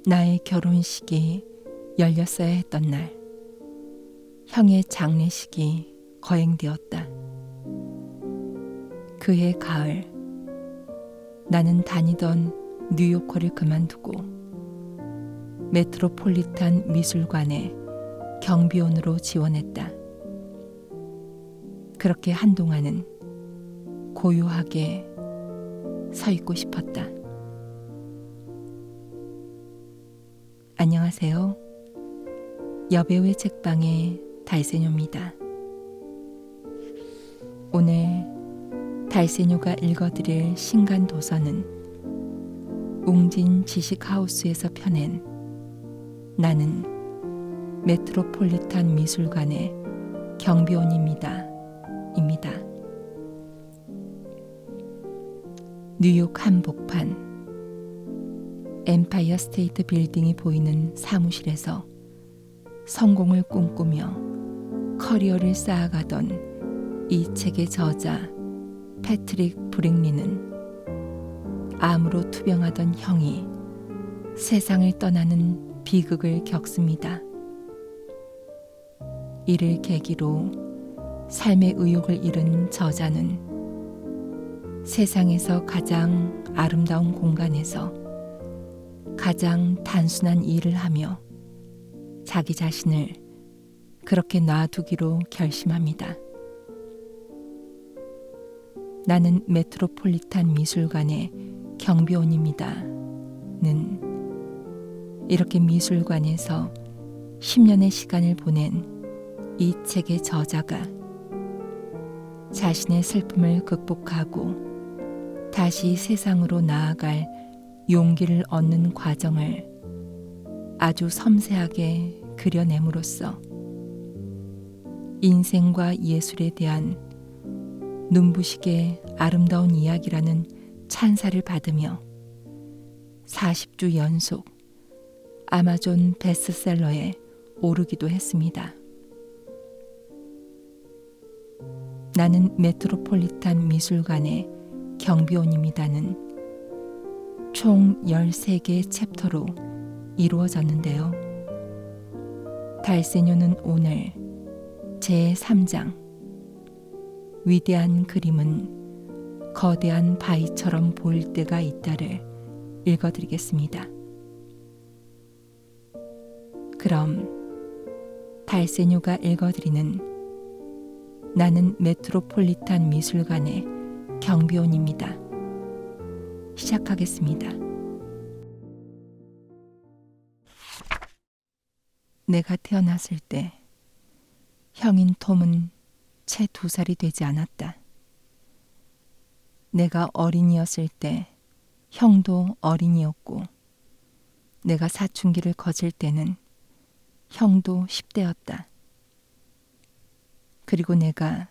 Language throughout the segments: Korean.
나의 결혼식이 열렸어야 했던 날, 형의 장례식이 거행되었다. 그해 가을, 나는 다니던 뉴요커를 그만두고 메트로폴리탄 미술관에 경비원으로 지원했다. 그렇게 한동안은 고요하게 서 있고 싶었다. 안녕하세요. 여배우의 책방의 달세뇨입니다. 오늘 달세뇨가 읽어드릴 신간 도서는 웅진 지식하우스에서 펴낸 나는 메트로폴리탄 미술관의 경비원입니다. 입니다. 뉴욕 한복판 엠파이어 스테이트 빌딩이 보이는 사무실에서 성공을 꿈꾸며 커리어를 쌓아가던 이 책의 저자 패트릭 브릭리는 암으로 투병하던 형이 세상을 떠나는 비극을 겪습니다. 이를 계기로 삶의 의욕을 잃은 저자는 세상에서 가장 아름다운 공간에서 가장 단순한 일을 하며 자기 자신을 그렇게 놔두기로 결심합니다. 나는 메트로폴리탄 미술관의 경비원입니다.는 이렇게 미술관에서 10년의 시간을 보낸 이 책의 저자가 자신의 슬픔을 극복하고 다시 세상으로 나아갈 용기를 얻는 과정을 아주 섬세하게 그려냄으로써 인생과 예술에 대한 눈부시게 아름다운 이야기라는 찬사를 받으며 40주 연속 아마존 베스트셀러에 오르기도 했습니다. 나는 메트로폴리탄 미술관의 경비원입니다는 총 13개의 챕터로 이루어졌는데요. 달세뇨는 오늘 제3장 위대한 그림은 거대한 바위처럼 보일 때가 있다를 읽어드리겠습니다. 그럼 달세뇨가 읽어드리는 나는 메트로폴리탄 미술관의 경비원입니다. 시작하겠습니다. 내가 태어났을 때 형인 톰은 채 2살이 되지 않았다. 내가 어린이였을 때 형도 어린이였고 내가 사춘기를 거칠 때는 형도 10대였다. 그리고 내가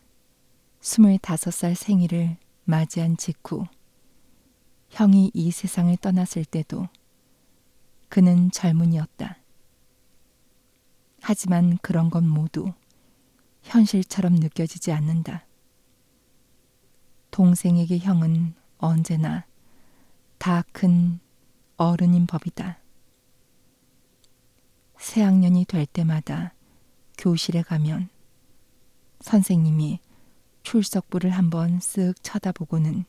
25살 생일을 맞이한 직후 형이 이 세상을 떠났을 때도 그는 젊은이였다. 하지만 그런 건 모두 현실처럼 느껴지지 않는다. 동생에게 형은 언제나 다 큰 어른인 법이다. 새학년이 될 때마다 교실에 가면 선생님이 출석부를 한번 쓱 쳐다보고는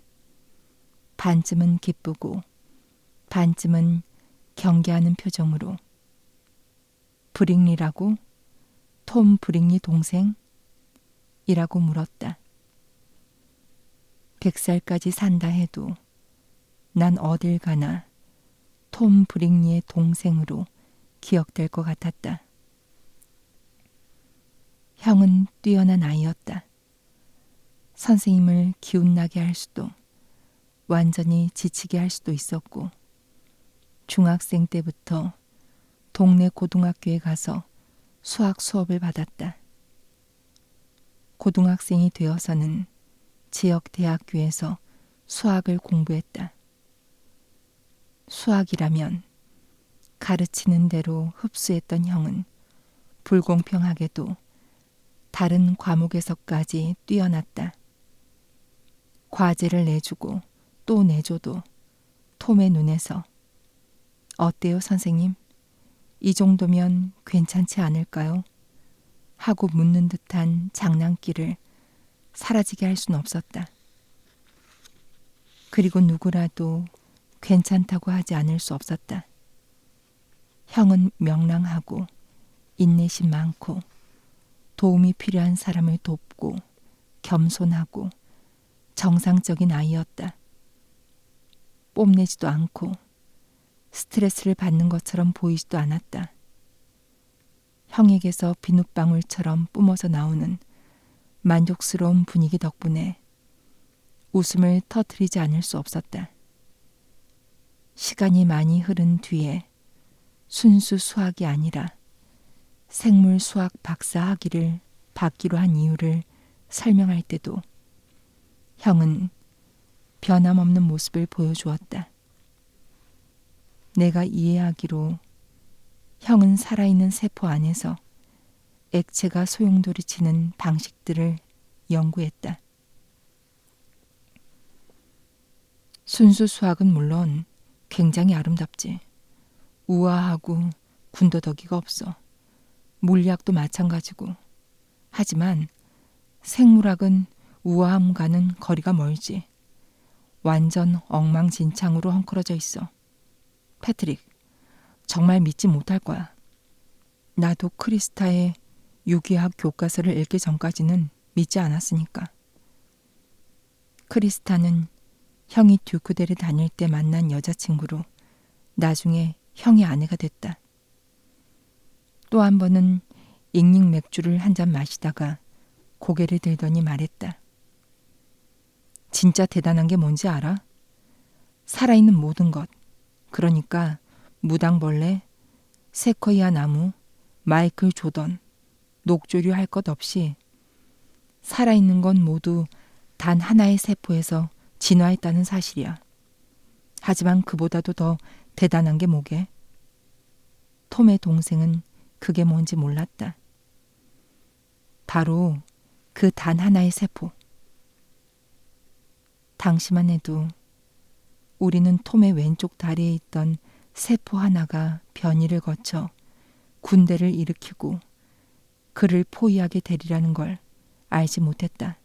반쯤은 기쁘고 반쯤은 경계하는 표정으로 브릭리라고? 톰 브릭리 동생? 이라고 물었다. 100살까지 산다 해도 난 어딜 가나 톰 브릭리의 동생으로 기억될 것 같았다. 형은 뛰어난 아이였다. 선생님을 기운나게 할 수도 완전히 지치게 할 수도 있었고 중학생 때부터 동네 고등학교에 가서 수학 수업을 받았다. 고등학생이 되어서는 지역 대학교에서 수학을 공부했다. 수학이라면 가르치는 대로 흡수했던 형은 불공평하게도 다른 과목에서까지 뛰어났다. 과제를 내주고 또 내줘도 톰의 눈에서 어때요, 선생님? 이 정도면 괜찮지 않을까요? 하고 묻는 듯한 장난기를 사라지게 할 수는 없었다. 그리고 누구라도 괜찮다고 하지 않을 수 없었다. 형은 명랑하고 인내심 많고 도움이 필요한 사람을 돕고 겸손하고 정상적인 아이였다. 뽐내지도 않고 스트레스를 받는 것처럼 보이지도 않았다. 형에게서 비눗방울처럼 뿜어져 나오는 만족스러운 분위기 덕분에 웃음을 터뜨리지 않을 수 없었다. 시간이 많이 흐른 뒤에 순수 수학이 아니라 생물 수학 박사 학위를 받기로 한 이유를 설명할 때도 형은 변함없는 모습을 보여주었다. 내가 이해하기로 형은 살아있는 세포 안에서 액체가 소용돌이치는 방식들을 연구했다. 순수 수학은 물론 굉장히 아름답지. 우아하고 군더더기가 없어. 물리학도 마찬가지고. 하지만 생물학은 우아함과는 거리가 멀지. 완전 엉망진창으로 헝클어져 있어. 패트릭, 정말 믿지 못할 거야. 나도 크리스타의 유기학 교과서를 읽기 전까지는 믿지 않았으니까. 크리스타는 형이 듀크대를 다닐 때 만난 여자친구로 나중에 형의 아내가 됐다. 또 한 번은 잉잉 맥주를 한 잔 마시다가 고개를 들더니 말했다. 진짜 대단한 게 뭔지 알아? 살아있는 모든 것, 그러니까 무당벌레, 세커이아 나무, 마이클 조던, 녹조류 할 것 없이 살아있는 건 모두 단 하나의 세포에서 진화했다는 사실이야. 하지만 그보다도 더 대단한 게 뭐게? 톰의 동생은 그게 뭔지 몰랐다. 바로 그 단 하나의 세포. 당시만 해도 우리는 톰의 왼쪽 다리에 있던 세포 하나가 변이를 거쳐 군대를 일으키고 그를 포위하게 되리라는 걸 알지 못했다.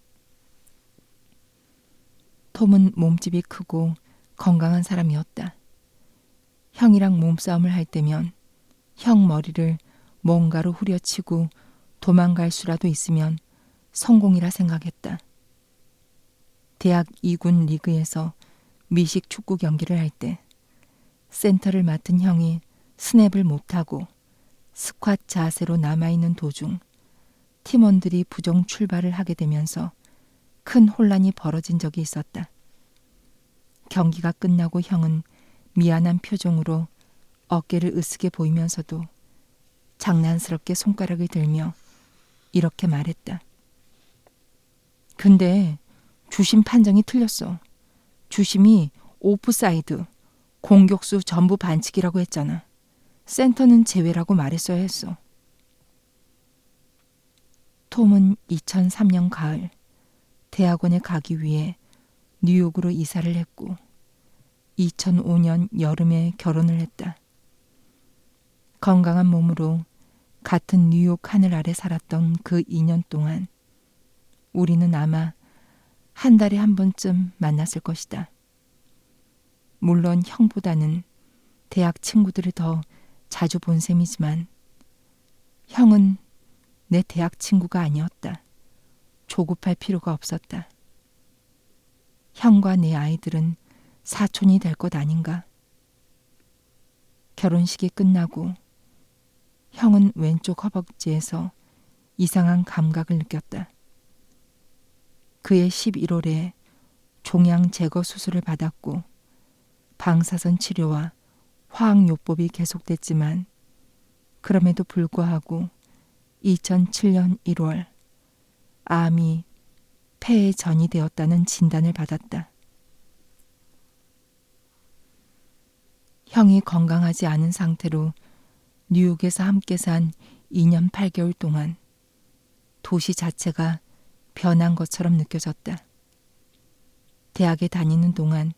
톰은 몸집이 크고 건강한 사람이었다. 형이랑 몸싸움을 할 때면 형 머리를 뭔가로 후려치고 도망갈 수라도 있으면 성공이라 생각했다. 대학 2군 리그에서 미식 축구 경기를 할 때 센터를 맡은 형이 스냅을 못하고 스쿼트 자세로 남아있는 도중 팀원들이 부정 출발을 하게 되면서 큰 혼란이 벌어진 적이 있었다. 경기가 끝나고 형은 미안한 표정으로 어깨를 으스게 보이면서도 장난스럽게 손가락을 들며 이렇게 말했다. 근데 주심 판정이 틀렸어. 주심이 오프사이드, 공격수 전부 반칙이라고 했잖아. 센터는 제외라고 말했어야 했어. 톰은 2003년 가을 대학원에 가기 위해 뉴욕으로 이사를 했고 2005년 여름에 결혼을 했다. 건강한 몸으로 같은 뉴욕 하늘 아래 살았던 그 2년 동안 우리는 아마 한 달에 한 번쯤 만났을 것이다. 물론 형보다는 대학 친구들을 더 자주 본 셈이지만 형은 내 대학 친구가 아니었다. 조급할 필요가 없었다. 형과 내 아이들은 사촌이 될 것 아닌가. 결혼식이 끝나고 형은 왼쪽 허벅지에서 이상한 감각을 느꼈다. 그해 11월에 종양 제거 수술을 받았고 방사선 치료와 화학요법이 계속됐지만 그럼에도 불구하고 2007년 1월 암이 폐에 전이되었다는 진단을 받았다. 형이 건강하지 않은 상태로 뉴욕에서 함께 산 2년 8개월 동안 도시 자체가 변한 것처럼 느껴졌다. 대학에 다니는 동안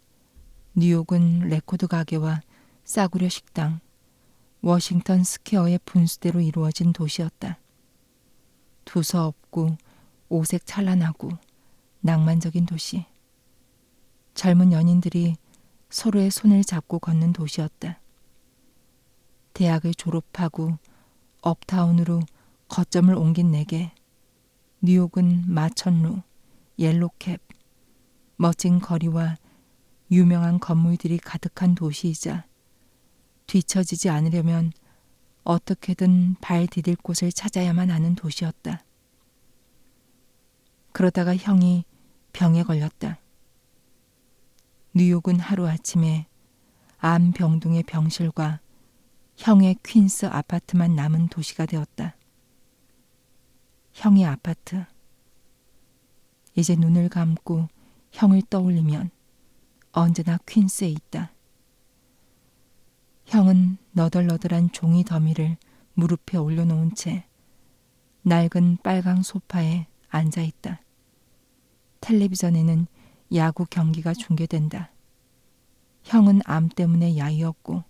뉴욕은 레코드 가게와 싸구려 식당, 워싱턴 스퀘어의 분수대로 이루어진 도시였다. 두서없고 오색 찬란하고 낭만적인 도시. 젊은 연인들이 서로의 손을 잡고 걷는 도시였다. 대학을 졸업하고 업타운으로 거점을 옮긴 내게 뉴욕은 마천루, 옐로캡, 멋진 거리와 유명한 건물들이 가득한 도시이자 뒤처지지 않으려면 어떻게든 발 디딜 곳을 찾아야만 하는 도시였다. 그러다가 형이 병에 걸렸다. 뉴욕은 하루아침에 암병동의 병실과 형의 퀸스 아파트만 남은 도시가 되었다. 형의 아파트. 이제 눈을 감고 형을 떠올리면 언제나 퀸스에 있다. 형은 너덜너덜한 종이 더미를 무릎에 올려놓은 채 낡은 빨강 소파에 앉아 있다. 텔레비전에는 야구 경기가 중계된다. 형은 암 때문에 야위었고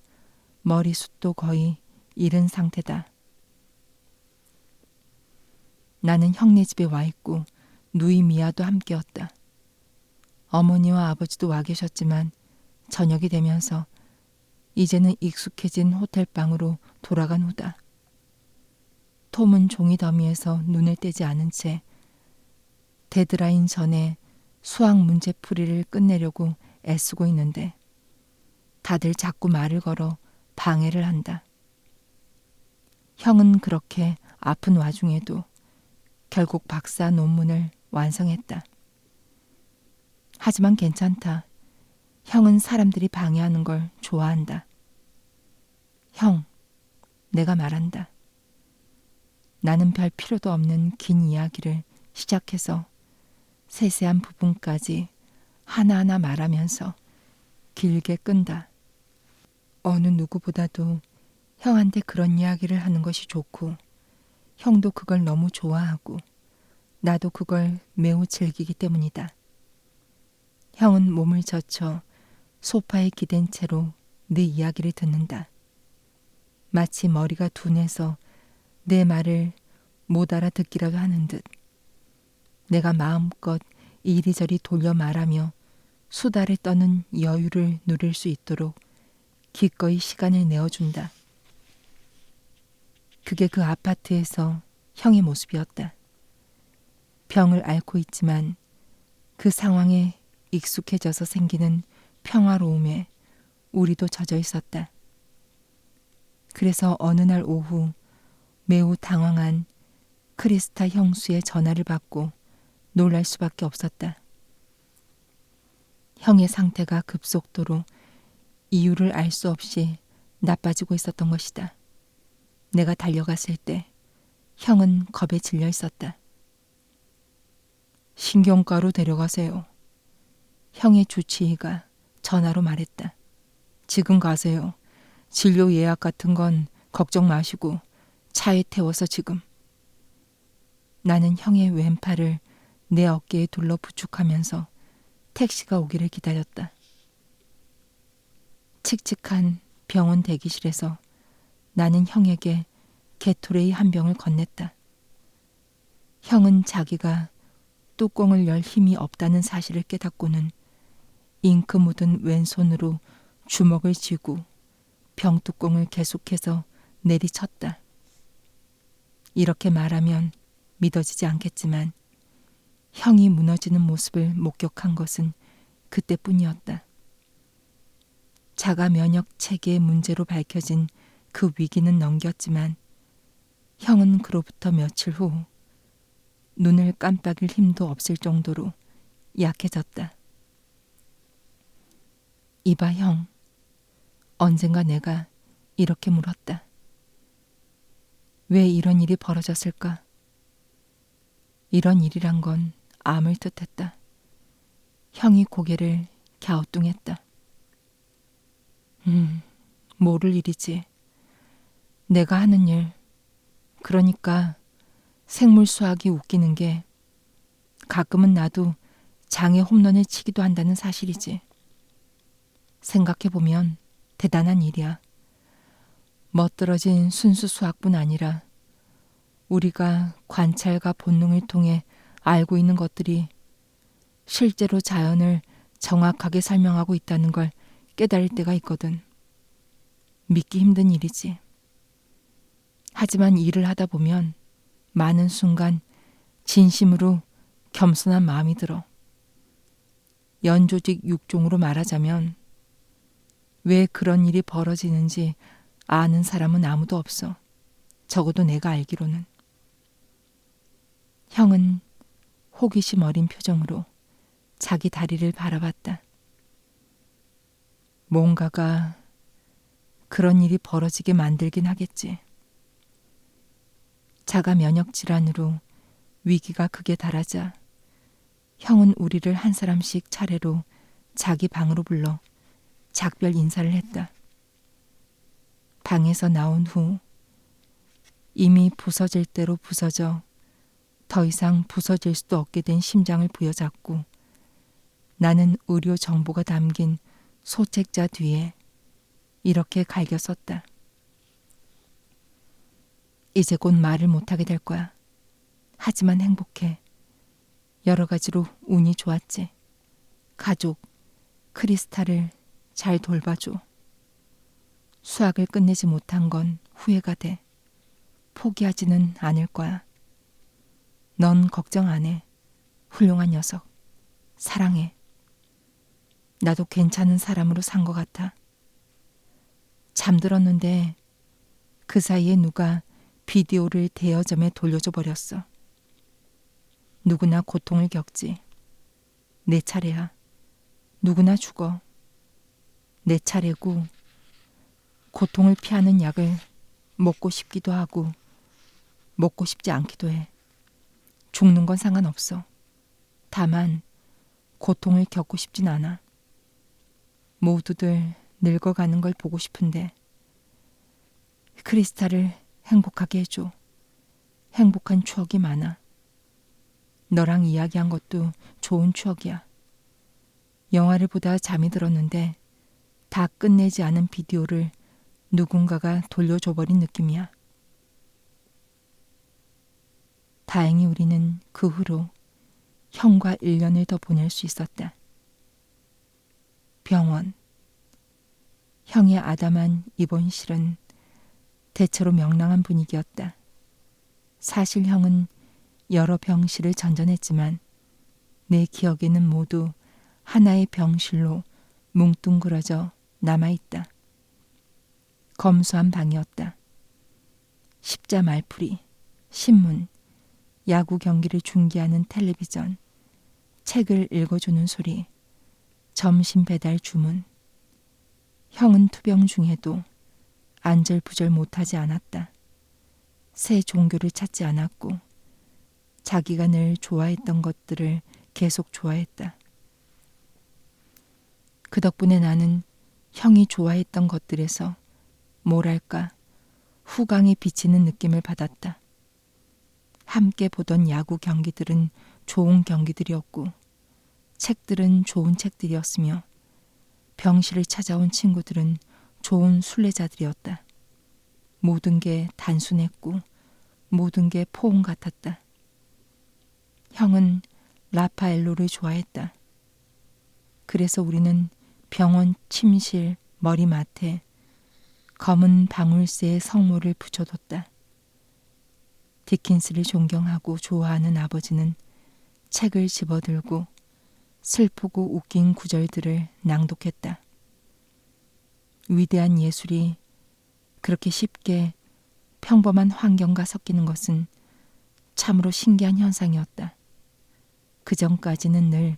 머리숱도 거의 잃은 상태다. 나는 형네 집에 와 있고 누이 미아도 함께였다. 어머니와 아버지도 와 계셨지만 저녁이 되면서 이제는 익숙해진 호텔방으로 돌아간 후다. 톰은 종이 더미에서 눈을 떼지 않은 채 데드라인 전에 수학 문제 풀이를 끝내려고 애쓰고 있는데 다들 자꾸 말을 걸어 방해를 한다. 형은 그렇게 아픈 와중에도 결국 박사 논문을 완성했다. 하지만 괜찮다. 형은 사람들이 방해하는 걸 좋아한다. 형, 내가 말한다. 나는 별 필요도 없는 긴 이야기를 시작해서 세세한 부분까지 하나하나 말하면서 길게 끈다. 어느 누구보다도 형한테 그런 이야기를 하는 것이 좋고 형도 그걸 너무 좋아하고 나도 그걸 매우 즐기기 때문이다. 형은 몸을 젖혀 소파에 기댄 채로 내 이야기를 듣는다. 마치 머리가 둔해서 내 말을 못 알아듣기라도 하는 듯 내가 마음껏 이리저리 돌려 말하며 수다를 떠는 여유를 누릴 수 있도록 기꺼이 시간을 내어준다. 그게 그 아파트에서 형의 모습이었다. 병을 앓고 있지만 그 상황에 익숙해져서 생기는 평화로움에 우리도 젖어 있었다. 그래서 어느 날 오후 매우 당황한 크리스타 형수의 전화를 받고 놀랄 수밖에 없었다. 형의 상태가 급속도로 이유를 알 수 없이 나빠지고 있었던 것이다. 내가 달려갔을 때 형은 겁에 질려 있었다. 신경과로 데려가세요. 형의 주치의가 전화로 말했다. 지금 가세요. 진료 예약 같은 건 걱정 마시고 차에 태워서 지금. 나는 형의 왼팔을 내 어깨에 둘러 부축하면서 택시가 오기를 기다렸다. 칙칙한 병원 대기실에서 나는 형에게 게토레이 한 병을 건넸다. 형은 자기가 뚜껑을 열 힘이 없다는 사실을 깨닫고는 잉크 묻은 왼손으로 주먹을 쥐고 병뚜껑을 계속해서 내리쳤다. 이렇게 말하면 믿어지지 않겠지만 형이 무너지는 모습을 목격한 것은 그때뿐이었다. 자가 면역 체계의 문제로 밝혀진 그 위기는 넘겼지만 형은 그로부터 며칠 후 눈을 깜빡일 힘도 없을 정도로 약해졌다. 이봐 형, 언젠가 내가 이렇게 물었다. 왜 이런 일이 벌어졌을까? 이런 일이란 건 암을 뜻했다. 형이 고개를 갸우뚱했다. 모를 일이지. 내가 하는 일, 그러니까 생물수학이 웃기는 게 가끔은 나도 장애 홈런을 치기도 한다는 사실이지. 생각해보면 대단한 일이야. 멋들어진 순수 수학뿐 아니라 우리가 관찰과 본능을 통해 알고 있는 것들이 실제로 자연을 정확하게 설명하고 있다는 걸 깨달을 때가 있거든. 믿기 힘든 일이지. 하지만 일을 하다 보면 많은 순간 진심으로 겸손한 마음이 들어. 연조직 육종으로 말하자면 왜 그런 일이 벌어지는지 아는 사람은 아무도 없어. 적어도 내가 알기로는. 형은 호기심 어린 표정으로 자기 다리를 바라봤다. 뭔가가 그런 일이 벌어지게 만들긴 하겠지. 자가 면역 질환으로 위기가 극에 달하자 형은 우리를 한 사람씩 차례로 자기 방으로 불러 작별 인사를 했다. 방에서 나온 후 이미 부서질 대로 부서져 더 이상 부서질 수도 없게 된 심장을 부여잡고 나는 의료 정보가 담긴 소책자 뒤에 이렇게 갈겨 썼다. 이제 곧 말을 못하게 될 거야. 하지만 행복해. 여러 가지로 운이 좋았지. 가족, 크리스탈을 잘 돌봐줘. 수학을 끝내지 못한 건 후회가 돼. 포기하지는 않을 거야. 넌 걱정 안 해. 훌륭한 녀석. 사랑해. 나도 괜찮은 사람으로 산 것 같아. 잠들었는데 그 사이에 누가 비디오를 대여점에 돌려줘 버렸어. 누구나 고통을 겪지. 내 차례야. 누구나 죽어. 내 차례고 고통을 피하는 약을 먹고 싶기도 하고 먹고 싶지 않기도 해. 죽는 건 상관없어. 다만 고통을 겪고 싶진 않아. 모두들 늙어가는 걸 보고 싶은데 크리스탈을 행복하게 해줘. 행복한 추억이 많아. 너랑 이야기한 것도 좋은 추억이야. 영화를 보다 잠이 들었는데 다 끝내지 않은 비디오를 누군가가 돌려줘버린 느낌이야. 다행히 우리는 그 후로 형과 1년을 더 보낼 수 있었다. 병원. 형의 아담한 입원실은 대체로 명랑한 분위기였다. 사실 형은 여러 병실을 전전했지만 내 기억에는 모두 하나의 병실로 뭉뚱그려져 남아있다. 검소한 방이었다. 십자 말풀이, 신문, 야구 경기를 중계하는 텔레비전, 책을 읽어주는 소리, 점심 배달 주문. 형은 투병 중에도 안절부절 못하지 않았다. 새 종교를 찾지 않았고 자기가 늘 좋아했던 것들을 계속 좋아했다. 그 덕분에 나는 형이 좋아했던 것들에서 뭐랄까 후광이 비치는 느낌을 받았다. 함께 보던 야구 경기들은 좋은 경기들이었고 책들은 좋은 책들이었으며 병실을 찾아온 친구들은 좋은 순례자들이었다. 모든 게 단순했고 모든 게 포옹 같았다. 형은 라파엘로를 좋아했다. 그래서 우리는 병원 침실 머리맡에 검은 방울새의 성모를 붙여뒀다. 디킨스를 존경하고 좋아하는 아버지는 책을 집어들고 슬프고 웃긴 구절들을 낭독했다. 위대한 예술이 그렇게 쉽게 평범한 환경과 섞이는 것은 참으로 신기한 현상이었다. 그 전까지는 늘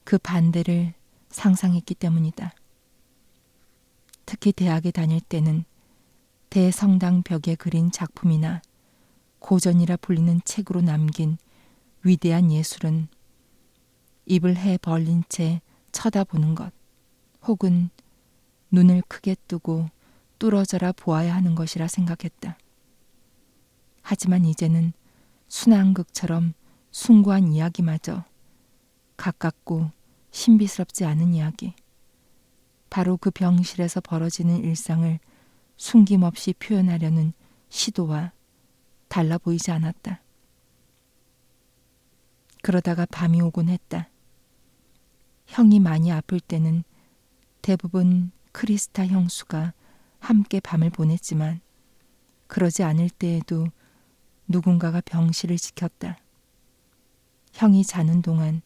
그 반대를 상상했기 때문이다. 특히 대학에 다닐 때는 대성당 벽에 그린 작품이나 고전이라 불리는 책으로 남긴 위대한 예술은 입을 해 벌린 채 쳐다보는 것 혹은 눈을 크게 뜨고 뚫어져라 보아야 하는 것이라 생각했다. 하지만 이제는 순환극처럼 숭고한 이야기마저 가깝고 신비스럽지 않은 이야기, 바로 그 병실에서 벌어지는 일상을 숨김없이 표현하려는 시도와 달라 보이지 않았다. 그러다가 밤이 오곤 했다. 형이 많이 아플 때는 대부분 크리스타 형수가 함께 밤을 보냈지만 그러지 않을 때에도 누군가가 병실을 지켰다. 형이 자는 동안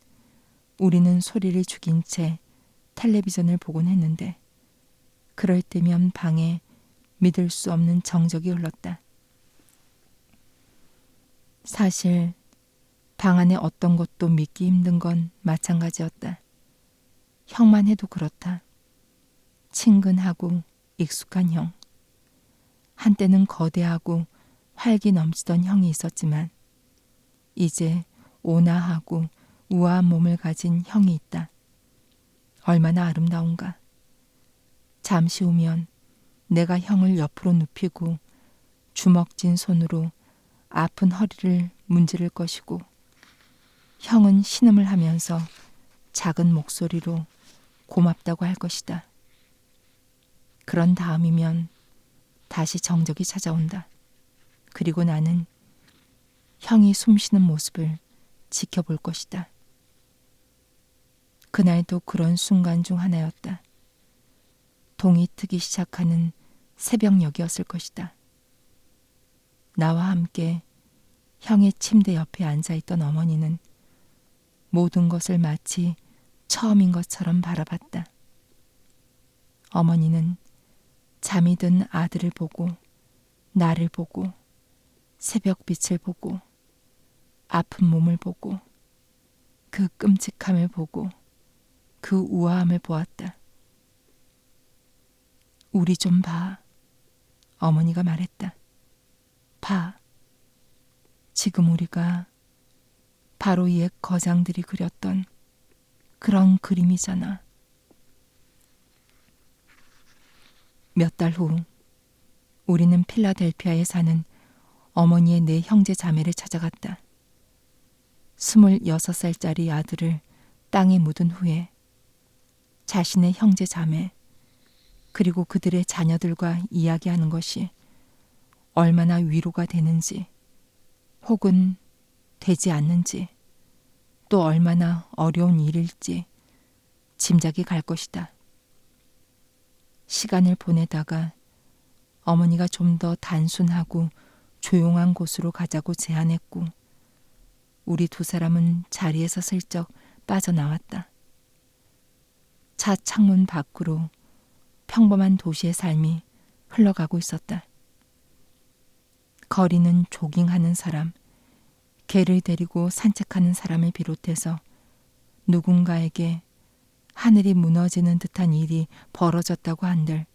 우리는 소리를 죽인 채 텔레비전을 보곤 했는데 그럴 때면 방에 믿을 수 없는 정적이 흘렀다. 사실 방 안에 어떤 것도 믿기 힘든 건 마찬가지였다. 형만 해도 그렇다. 친근하고 익숙한 형. 한때는 거대하고 활기 넘치던 형이 있었지만 이제 온화하고 우아한 몸을 가진 형이 있다. 얼마나 아름다운가. 잠시 후면 내가 형을 옆으로 눕히고 주먹진 손으로 아픈 허리를 문지를 것이고 형은 신음을 하면서 작은 목소리로 고맙다고 할 것이다. 그런 다음이면 다시 정적이 찾아온다. 그리고 나는 형이 숨쉬는 모습을 지켜볼 것이다. 그날도 그런 순간 중 하나였다. 동이 트기 시작하는 새벽녘이었을 것이다. 나와 함께 형의 침대 옆에 앉아있던 어머니는 모든 것을 마치 처음인 것처럼 바라봤다. 어머니는 잠이 든 아들을 보고 나를 보고 새벽빛을 보고 아픈 몸을 보고 그 끔찍함을 보고 그 우아함을 보았다. 우리 좀 봐. 어머니가 말했다. 봐. 지금 우리가 바로 옛 거장들이 그렸던 그런 그림이잖아. 몇 달 후 우리는 필라델피아에 사는 어머니의 네 형제 자매를 찾아갔다. 26살짜리 아들을 땅에 묻은 후에 자신의 형제 자매 그리고 그들의 자녀들과 이야기하는 것이 얼마나 위로가 되는지 혹은 되지 않는지 또 얼마나 어려운 일일지 짐작이 갈 것이다. 시간을 보내다가 어머니가 좀 더 단순하고 조용한 곳으로 가자고 제안했고 우리 두 사람은 자리에서 슬쩍 빠져나왔다. 차 창문 밖으로 평범한 도시의 삶이 흘러가고 있었다. 거리는 조깅하는 사람, 개를 데리고 산책하는 사람을 비롯해서 누군가에게 하늘이 무너지는 듯한 일이 벌어졌다고 한들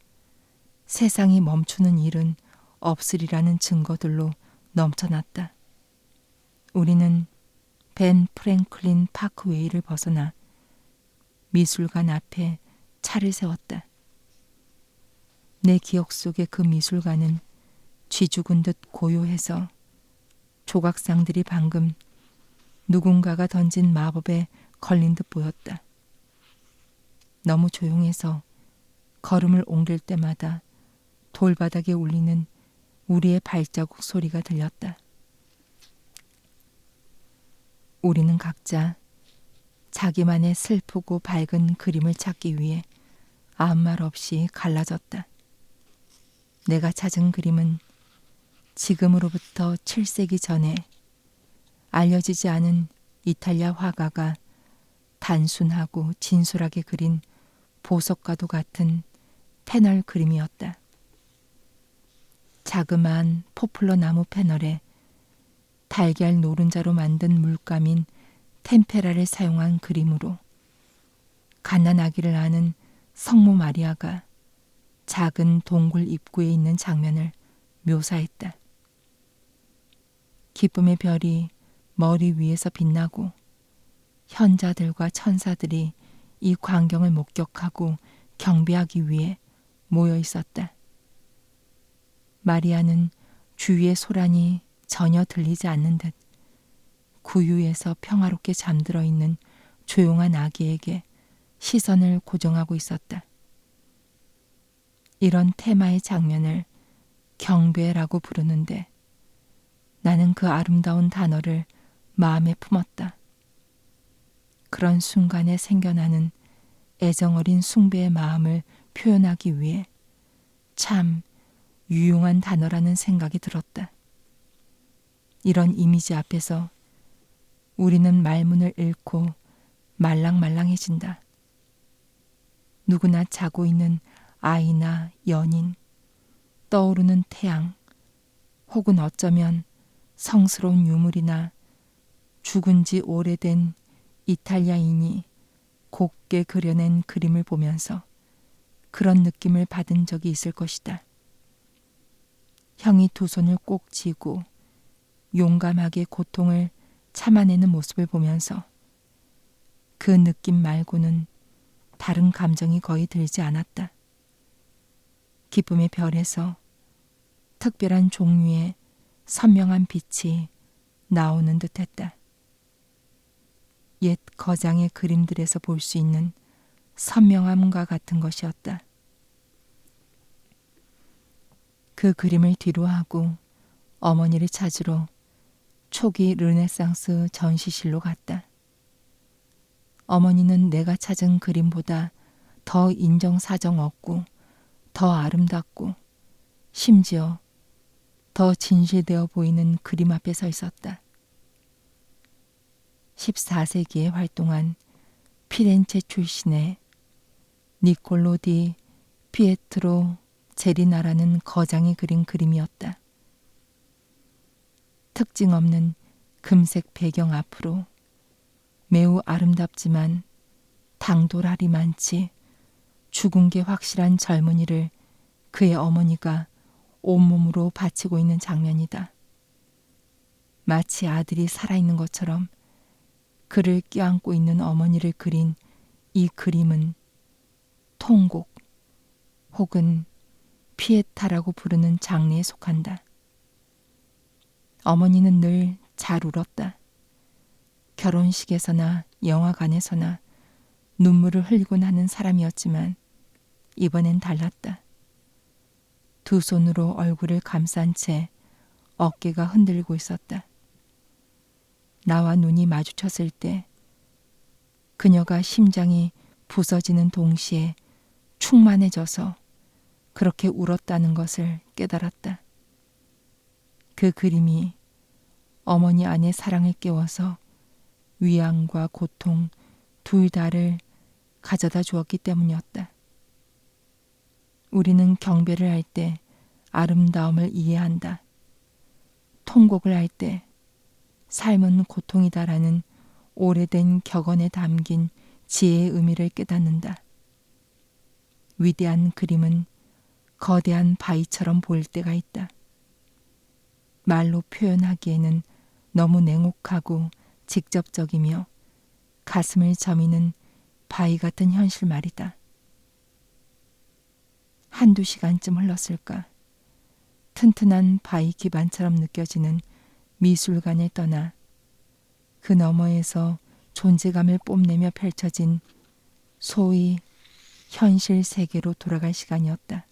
세상이 멈추는 일은 없으리라는 증거들로 넘쳐났다. 우리는 벤 프랭클린 파크웨이를 벗어나 미술관 앞에 차를 세웠다. 내 기억 속의 그 미술관은 쥐죽은 듯 고요해서 조각상들이 방금 누군가가 던진 마법에 걸린 듯 보였다. 너무 조용해서 걸음을 옮길 때마다 돌바닥에 울리는 우리의 발자국 소리가 들렸다. 우리는 각자 자기만의 슬프고 밝은 그림을 찾기 위해 아무 말 없이 갈라졌다. 내가 찾은 그림은 지금으로부터 7세기 전에 알려지지 않은 이탈리아 화가가 단순하고 진솔하게 그린 보석과도 같은 패널 그림이었다. 자그마한 포플러 나무 패널에 달걀 노른자로 만든 물감인 템페라를 사용한 그림으로 갓난아기를 아는 성모 마리아가 작은 동굴 입구에 있는 장면을 묘사했다. 기쁨의 별이 머리 위에서 빛나고 현자들과 천사들이 이 광경을 목격하고 경배하기 위해 모여 있었다. 마리아는 주위의 소란이 전혀 들리지 않는 듯 구유에서 평화롭게 잠들어 있는 조용한 아기에게 시선을 고정하고 있었다. 이런 테마의 장면을 경배라고 부르는데 나는 그 아름다운 단어를 마음에 품었다. 그런 순간에 생겨나는 애정어린 숭배의 마음을 표현하기 위해 참 유용한 단어라는 생각이 들었다. 이런 이미지 앞에서 우리는 말문을 잃고 말랑말랑해진다. 누구나 자고 있는 아이나 연인, 떠오르는 태양, 혹은 어쩌면 성스러운 유물이나 죽은 지 오래된 이탈리아인이 곱게 그려낸 그림을 보면서 그런 느낌을 받은 적이 있을 것이다. 형이 두 손을 꼭 쥐고 용감하게 고통을 참아내는 모습을 보면서 그 느낌 말고는 다른 감정이 거의 들지 않았다. 기쁨의 별에서 특별한 종류의 선명한 빛이 나오는 듯했다. 옛 거장의 그림들에서 볼 수 있는 선명함과 같은 것이었다. 그 그림을 뒤로하고 어머니를 찾으러 초기 르네상스 전시실로 갔다. 어머니는 내가 찾은 그림보다 더 인정사정 없고 더 아름답고 심지어 더 진실되어 보이는 그림 앞에 서 있었다. 14세기에 활동한 피렌체 출신의 니콜로 디 피에트로 제리나라는 거장이 그린 그림이었다. 특징 없는 금색 배경 앞으로 매우 아름답지만 당돌하리 많지 죽은 게 확실한 젊은이를 그의 어머니가 온몸으로 바치고 있는 장면이다. 마치 아들이 살아있는 것처럼 그를 껴안고 있는 어머니를 그린 이 그림은 통곡 혹은 피에타라고 부르는 장르에 속한다. 어머니는 늘 잘 울었다. 결혼식에서나 영화관에서나 눈물을 흘리곤 하는 사람이었지만 이번엔 달랐다. 두 손으로 얼굴을 감싼 채 어깨가 흔들리고 있었다. 나와 눈이 마주쳤을 때 그녀가 심장이 부서지는 동시에 충만해져서 그렇게 울었다는 것을 깨달았다. 그 그림이 어머니 안에 사랑을 깨워서 위안과 고통 둘 다를 가져다 주었기 때문이었다. 우리는 경배를 할 때 아름다움을 이해한다. 통곡을 할 때 삶은 고통이다라는 오래된 격언에 담긴 지혜의 의미를 깨닫는다. 위대한 그림은 거대한 바위처럼 보일 때가 있다. 말로 표현하기에는 너무 냉혹하고 직접적이며 가슴을 저미는 바위 같은 현실 말이다. 한두 시간쯤 흘렀을까? 튼튼한 바위 기반처럼 느껴지는 미술관을 떠나 그 너머에서 존재감을 뽐내며 펼쳐진 소위 현실 세계로 돌아갈 시간이었다.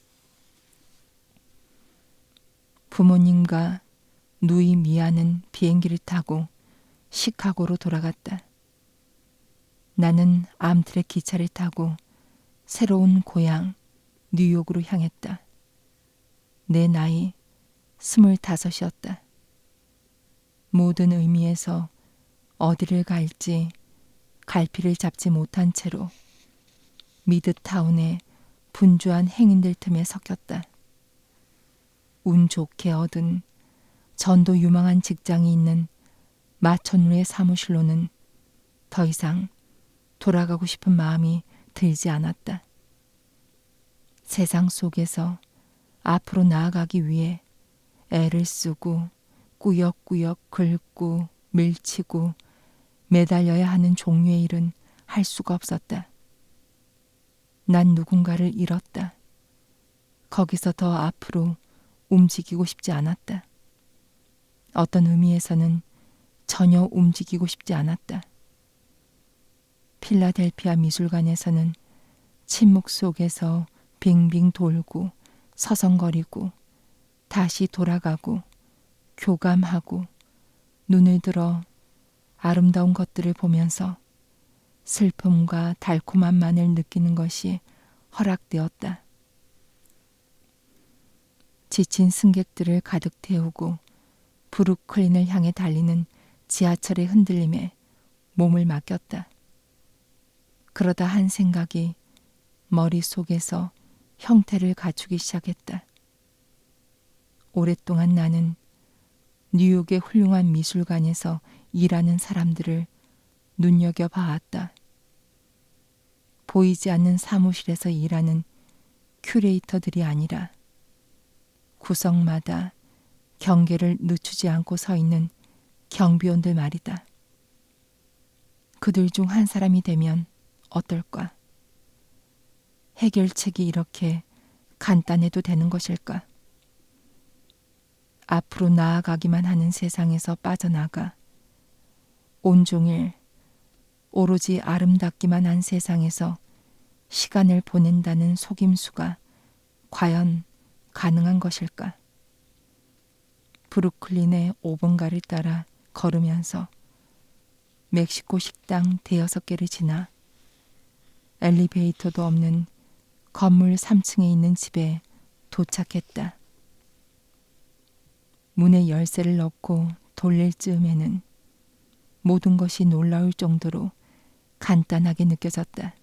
부모님과 누이 미아는 비행기를 타고 시카고로 돌아갔다. 나는 암트랙 기차를 타고 새로운 고향 뉴욕으로 향했다. 내 나이 25이었다. 모든 의미에서 어디를 갈지 갈피를 잡지 못한 채로 미드타운의 분주한 행인들 틈에 섞였다. 운 좋게 얻은 전도 유망한 직장이 있는 마천루의 사무실로는 더 이상 돌아가고 싶은 마음이 들지 않았다. 세상 속에서 앞으로 나아가기 위해 애를 쓰고 꾸역꾸역 긁고 밀치고 매달려야 하는 종류의 일은 할 수가 없었다. 난 누군가를 잃었다. 거기서 더 앞으로 움직이고 싶지 않았다. 어떤 의미에서는 전혀 움직이고 싶지 않았다. 필라델피아 미술관에서는 침묵 속에서 빙빙 돌고 서성거리고 다시 돌아가고 교감하고 눈을 들어 아름다운 것들을 보면서 슬픔과 달콤함만을 느끼는 것이 허락되었다. 지친 승객들을 가득 태우고 브루클린을 향해 달리는 지하철의 흔들림에 몸을 맡겼다. 그러다 한 생각이 머릿속에서 형태를 갖추기 시작했다. 오랫동안 나는 뉴욕의 훌륭한 미술관에서 일하는 사람들을 눈여겨봐왔다. 보이지 않는 사무실에서 일하는 큐레이터들이 아니라 구석마다 경계를 늦추지 않고 서 있는 경비원들 말이다. 그들 중 한 사람이 되면 어떨까? 해결책이 이렇게 간단해도 되는 것일까? 앞으로 나아가기만 하는 세상에서 빠져나가 온종일 오로지 아름답기만 한 세상에서 시간을 보낸다는 속임수가 과연 가능한 것일까? 브루클린의 5번가를 따라 걸으면서 멕시코 식당 대여섯 개를 지나 엘리베이터도 없는 건물 3층에 있는 집에 도착했다. 문에 열쇠를 넣고 돌릴 즈음에는 모든 것이 놀라울 정도로 간단하게 느껴졌다.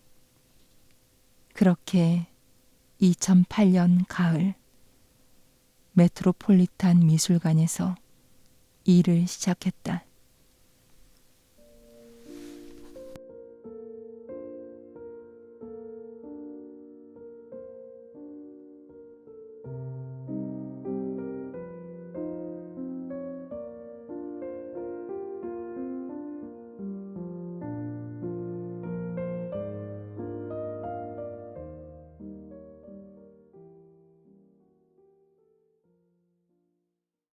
그렇게 2008년 가을 메트로폴리탄 미술관에서 일을 시작했다.